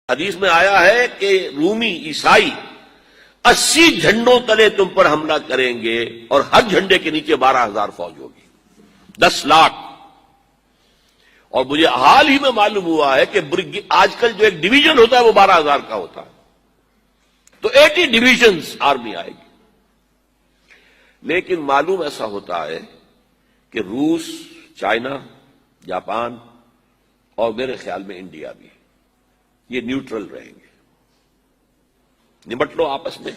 حدیث میں آیا ہے کہ رومی عیسائی 80 جھنڈوں تلے تم پر حملہ کریں گے اور ہر جھنڈے کے نیچے 12,000 فوج ہوگی، 10 لاکھ۔ اور مجھے حال ہی میں معلوم ہوا ہے کہ آج کل جو ایک ڈویژن ہوتا ہے وہ 12,000 کا ہوتا ہے، تو 80 ڈویژنز آرمی آئے گی۔ لیکن معلوم ایسا ہوتا ہے کہ روس، چائنا، جاپان اور میرے خیال میں انڈیا بھی یہ نیوٹرل رہیں گے، نمٹ لو آپس میں۔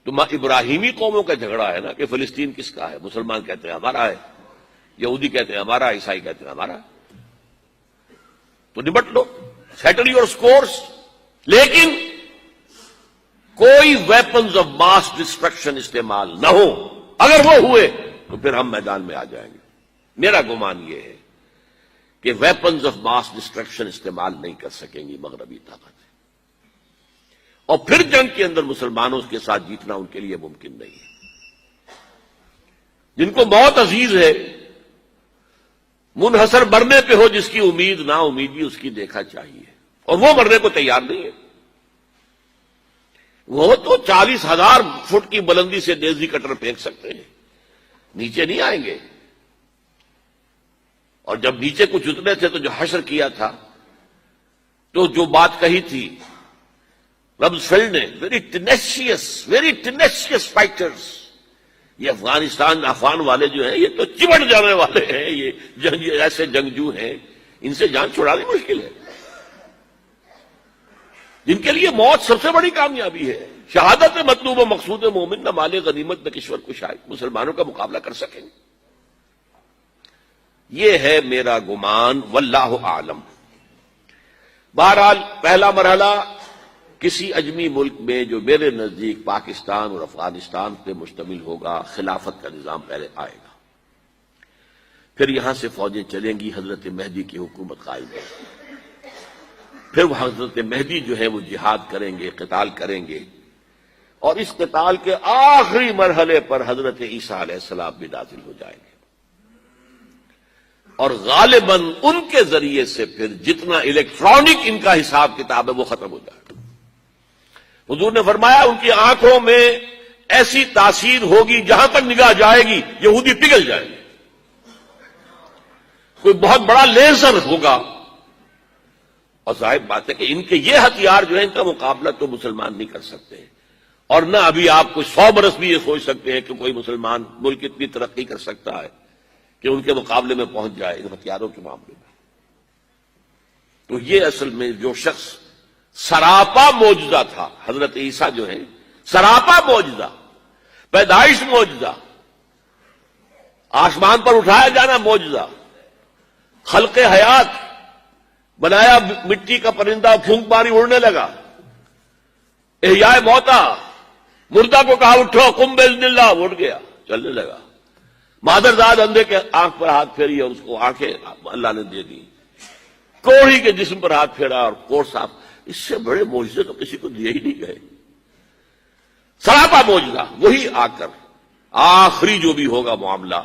تو ابراہیمی قوموں کا جھگڑا ہے نا کہ فلسطین کس کا ہے، مسلمان کہتے ہیں ہمارا ہے، یہودی کہتے ہیں ہمارا، عیسائی کہتے ہیں ہمارا، تو نمٹ لو، سیٹل یور سکورز۔ لیکن کوئی ویپنز آف ماس ڈسٹرکشن استعمال نہ ہو، اگر وہ ہوئے تو پھر ہم میدان میں آ جائیں گے۔ میرا گمان یہ ہے کہ ویپنز آف ماس ڈسٹرکشن استعمال نہیں کر سکیں گی مغربی طاقت، اور پھر جنگ کے اندر مسلمانوں کے ساتھ جیتنا ان کے لیے ممکن نہیں ہے۔ جن کو موت عزیز ہے، منحصر مرنے پہ ہو جس کی امید، نا امیدی اس کی دیکھا چاہیے، اور وہ مرنے کو تیار نہیں ہے۔ وہ تو 40,000 فٹ کی بلندی سے دیزی کٹر پھینک سکتے ہیں، نیچے نہیں آئیں گے۔ اور جب نیچے کچھ اتنے تھے تو جو حشر کیا تھا، تو جو بات کہی تھی رمزفیلڈ نے، ویری ٹینیشیس فائٹرز، یہ افغان والے جو ہیں یہ تو چمٹ جانے والے ہیں، یہ ایسے جنگجو ہیں، ان سے جان چھڑانی مشکل ہے، جن کے لیے موت سب سے بڑی کامیابی ہے۔ شہادت مطلوب و مقصود مومن، نہ مال غنیمت نہ کشور کشائی، مسلمانوں کا مقابلہ کر سکیں گے، یہ ہے میرا گمان، واللہ اعلم۔ بہرحال پہلا مرحلہ کسی اجمی ملک میں جو میرے نزدیک پاکستان اور افغانستان پہ مشتمل ہوگا، خلافت کا نظام پہلے آئے گا، پھر یہاں سے فوجیں چلیں گی، حضرت مہدی کی حکومت قائم ہوگی، پھر وہ حضرت مہدی جو ہے وہ جہاد کریں گے، قتال کریں گے، اور اس قتال کے آخری مرحلے پر حضرت عیسیٰ علیہ السلام بھی نازل ہو جائیں گے، اور غالباً ان کے ذریعے سے پھر جتنا الیکٹرانک ان کا حساب کتاب ہے وہ ختم ہو جائے گا۔ حضور نے فرمایا ان کی آنکھوں میں ایسی تاثیر ہوگی، جہاں تک نگاہ جائے گی یہودی پگھل جائیں گے، کوئی بہت بڑا لیزر ہوگا، اور ظاہر بات ہے کہ ان کے یہ ہتھیار جو ہے ان کا مقابلہ تو مسلمان نہیں کر سکتے، اور نہ ابھی آپ کوئی 100 برس بھی یہ سوچ سکتے ہیں کہ کوئی مسلمان ملک اتنی ترقی کر سکتا ہے کہ ان کے مقابلے میں پہنچ جائے ان ہتھیاروں کے معاملے میں۔ تو یہ اصل میں جو شخص سراپا معجزہ تھا، حضرت عیسیٰ جو ہے سراپا معجزہ، پیدائش معجزہ، آسمان پر اٹھایا جانا معجزہ، خلق حیات، بنایا مٹی کا پرندہ، پھونک ماری اڑنے لگا، احیاء موتا، مردہ کو کہا اٹھو قم باذن اللہ، وہ اٹھ گیا چلنے لگا، مادرزاد اندھے کے آنکھ پر ہاتھ پھیری اور اس کو آنکھیں اللہ نے دے دی، کوڑھی کے جسم پر ہاتھ پھیرا اور کوڑ صاف۔ اس سے بڑے معجزے تو کسی کو دیے ہی نہیں گئے، سراپا معجزہ۔ وہی آ کر آخری جو بھی ہوگا معاملہ،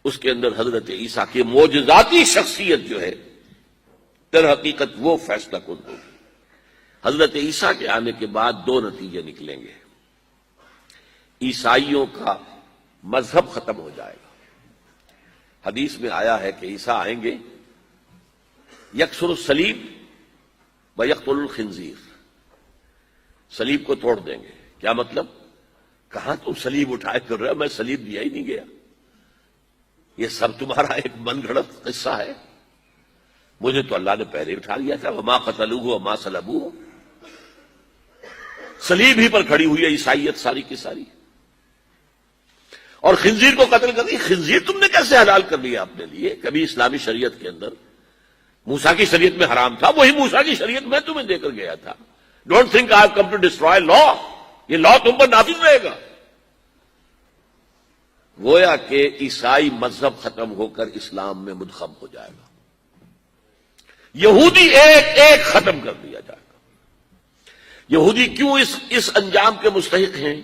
اس کے اندر حضرت عیسیٰ کی معجزاتی شخصیت جو ہے در حقیقت وہ فیصلہ کن ہوگی۔ حضرت عیسیٰ کے آنے کے بعد 2 نتیجے نکلیں گے۔ عیسائیوں کا مذہب ختم ہو جائے گا۔ حدیث میں آیا ہے کہ عیسیٰ آئیں گے، یکسر الصلیب و یقتل الخنزیر، صلیب کو توڑ دیں گے۔ کیا مطلب؟ کہاں تم صلیب اٹھائے پھر رہے ہو، میں صلیب دیا ہی نہیں گیا، یہ سب تمہارا ایک من گھڑت قصہ ہے، مجھے تو اللہ نے پہلے اٹھا لیا تھا، وما قتلوہ وما صلبوہ، صلیب ہی پر کھڑی ہوئی ہے عیسائیت ساری کی ساری، اور خنزیر کو قتل کر دی۔ خنزیر تم نے کیسے حلال کر لیا اپنے لیے؟ کبھی اسلامی شریعت کے اندر موسیٰ کی شریعت میں حرام تھا، وہی موسیٰ کی شریعت میں تمہیں دے کر گیا تھا۔ Don't think I have come to destroy law, یہ لا تم پر نافذ رہے گا۔ گویا کہ عیسائی مذہب ختم ہو کر اسلام میں منتخب ہو جائے گا، یہودی ایک ایک ختم کر دیا جائے گا۔ یہودی کیوں اس انجام کے مستحق ہیں؟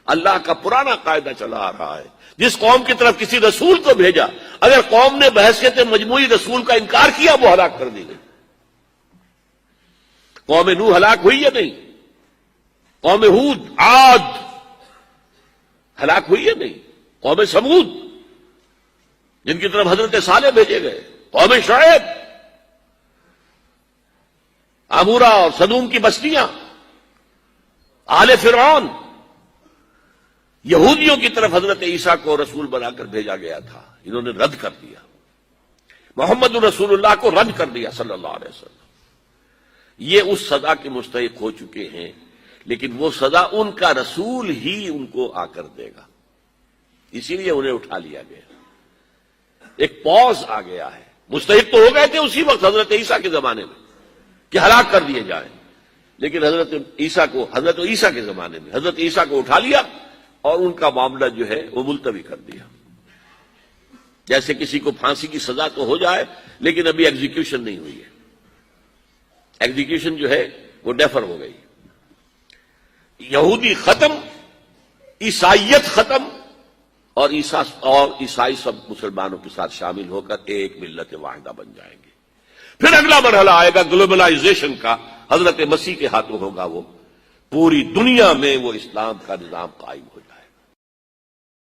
اللہ کا پرانا قاعدہ چلا آ رہا ہے، جس قوم کی طرف کسی رسول کو بھیجا، اگر قوم نے بحیثیت مجموعی رسول کا انکار کیا وہ ہلاک کر دی گئی۔ قوم نوح ہلاک ہوئی یا نہیں؟ قوم ہود، عاد ہلاک ہوئی یا نہیں؟ قوم سمود جن کی طرف حضرت صالح بھیجے گئے، قوم شعیب، عمورہ اور صدوم کی بستیاں، آل فرعون، یہودیوں کی طرف حضرت عیسیٰ کو رسول بنا کر بھیجا گیا تھا، انہوں نے رد کر دیا، محمد رسول اللہ کو رد کر دیا صلی اللہ علیہ وسلم۔ یہ اس سزا کے مستحق ہو چکے ہیں، لیکن وہ سزا ان کا رسول ہی ان کو آ کر دے گا، اسی لیے انہیں اٹھا لیا گیا، ایک پوز آ گیا ہے۔ مستحق تو ہو گئے تھے اسی وقت حضرت عیسیٰ کے زمانے میں کہ ہلاک کر دیے جائیں، لیکن حضرت عیسیٰ کے زمانے میں حضرت عیسیٰ کو اٹھا لیا اور ان کا معاملہ جو ہے وہ ملتوی کر دیا۔ جیسے کسی کو پھانسی کی سزا تو ہو جائے لیکن ابھی ایگزیکیوشن نہیں ہوئی ہے، ایگزیکیوشن جو ہے وہ ڈیفر ہو گئی۔ یہودی ختم، عیسائیت ختم، اور عیسائی سب مسلمانوں کے ساتھ شامل ہو کر ایک ملت واحدہ بن جائیں گے۔ پھر اگلا مرحلہ آئے گا گلوبلائزیشن کا، حضرت مسیح کے ہاتھوں ہوگا، وہ پوری دنیا میں وہ اسلام کا نظام قائم ہوگا۔